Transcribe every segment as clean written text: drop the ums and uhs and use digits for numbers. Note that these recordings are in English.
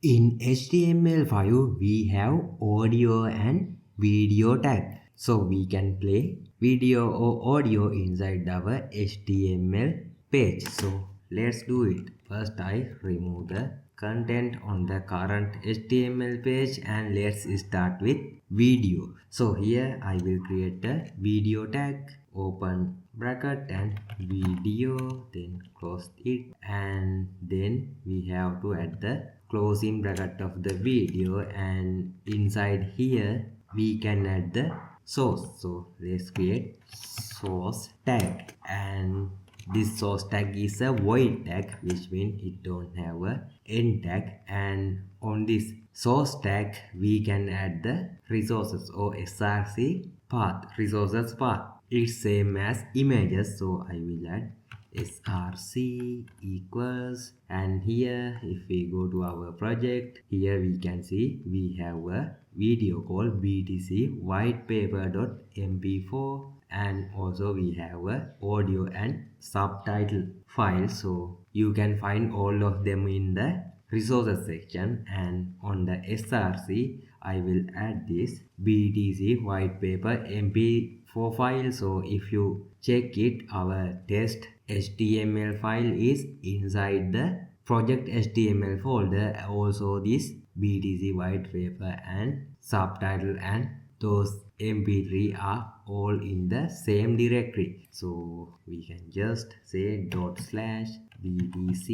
In HTML5 we have audio and video tag. So we can play video or audio inside our HTML page. So let's do it. First I remove the content on the current HTML page and let's start with video. So here I will create a video tag, open bracket and video, then close it, and then we have to add the closing bracket of the video, and inside here we can add the source. So let's create source tag, and this source tag is a void tag, which means it don't have a end tag, and on this source tag we can add the resources or src path, resources path. It's same as images, so I will add src equals, and here if we go to our project, here we can see we have a video called btc whitepaper.mp4, and also we have a audio and subtitle file. So you can find all of them in the resources section, and on the src I will add this btc whitepaper mp4 file. So if you check it, our test html file is inside the project html folder. Also this btc whitepaper and subtitle and those mp3 are all in the same directory. So we can just say /btc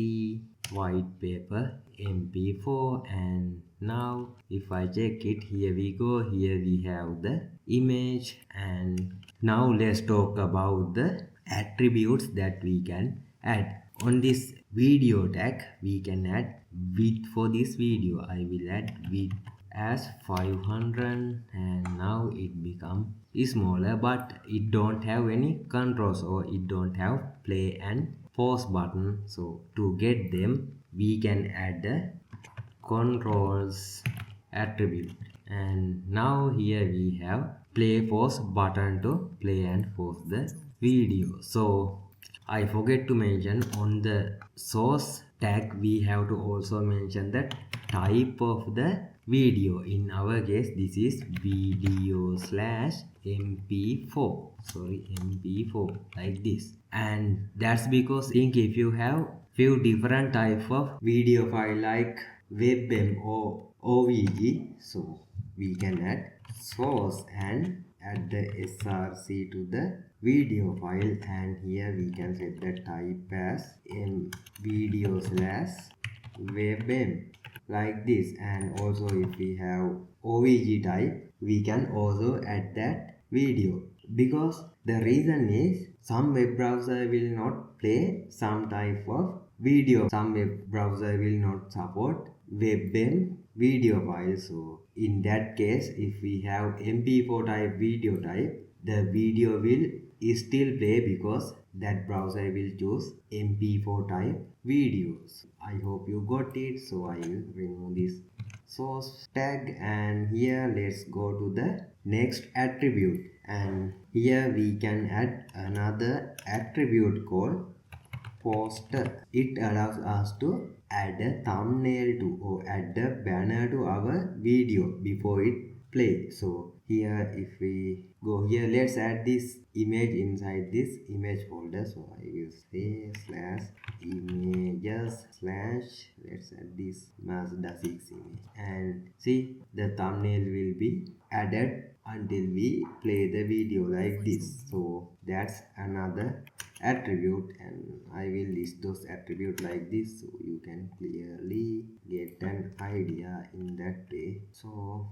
whitepaper mp4, and now if I check it, here we go, here we have the image. And now let's talk about the attributes that we can add. On this video tag we can add width. For this video I will add width as 500, and now it become smaller, but it don't have any controls or it don't have play and pause button. So to get them we can add the controls attribute, and now here we have play pause button to play and pause the video. So I forget to mention, on the source tag we have to also mention the type of the video. In our case this is video slash mp4, mp4, like this. And that's because think if you have few different type of video file like webm or ovg, so we can add source and add the src to the video file, and here we can set the type as video slash webm, like this. And also if we have ovg type we can also add that video, because the reason is some web browser will not play some type of video, some web browser will not support webm video file. So in that case, if we have mp4 type video type, the video will still play because that browser will choose mp4 type videos. I hope you got it. So I will remove this source tag, and here let's go to the next attribute, and here we can add another attribute called poster. It allows us to add a thumbnail to or add a banner to our video before it play. So here if we go here, let's add this image inside this image folder. So I will say slash images slash, let's add this Mazda 6 image, and see the thumbnail will be added until we play the video like this. So that's another attribute, and I will list those attributes like this so you can clearly get an idea in that way. So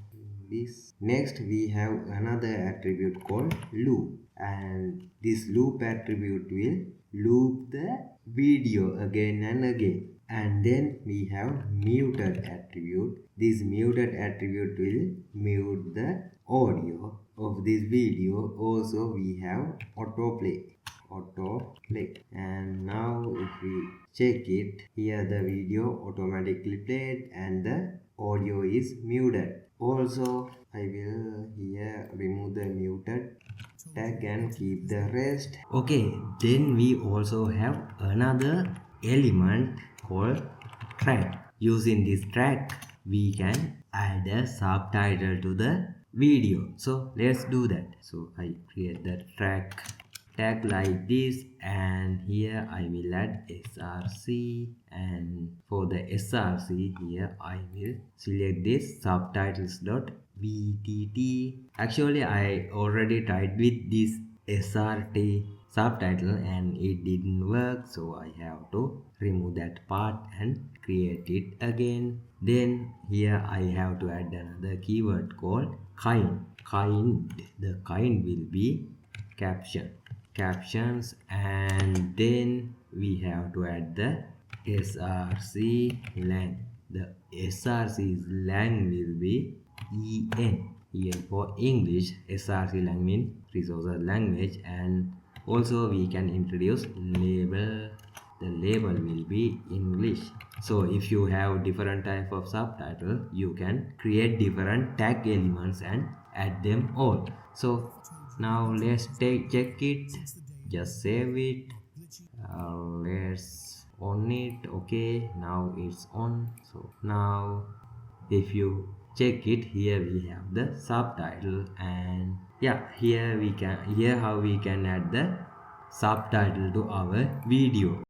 this next we have another attribute called loop, and this loop attribute will loop the video again and again. And then we have muted attribute. This muted attribute will mute the audio of this video. Also we have autoplay, and now if we check it, here the video automatically played and the audio is muted. Also I will here remove the muted tag and keep the rest. Okay, then we also have another element called track. Using this track we can add a subtitle to the video. So let's do that. So I create the tag like this, and here I will add src, and for the src here I will select this subtitles.vtt. actually I already tried with this srt subtitle and it didn't work, so I have to remove that part and create it again. Then here I have to add another keyword called kind. The kind will be captions, and then we have to add the src lang. The src's lang will be en. Here for English, src lang means resource language, and also we can introduce label. The label will be English. So if you have different type of subtitle, you can create different tag elements and add them all. So now let's check it, just save it. Let's on it. Okay, now it's on. So now if you check it, here we have the subtitle, and yeah, here how we can add the subtitle to our video.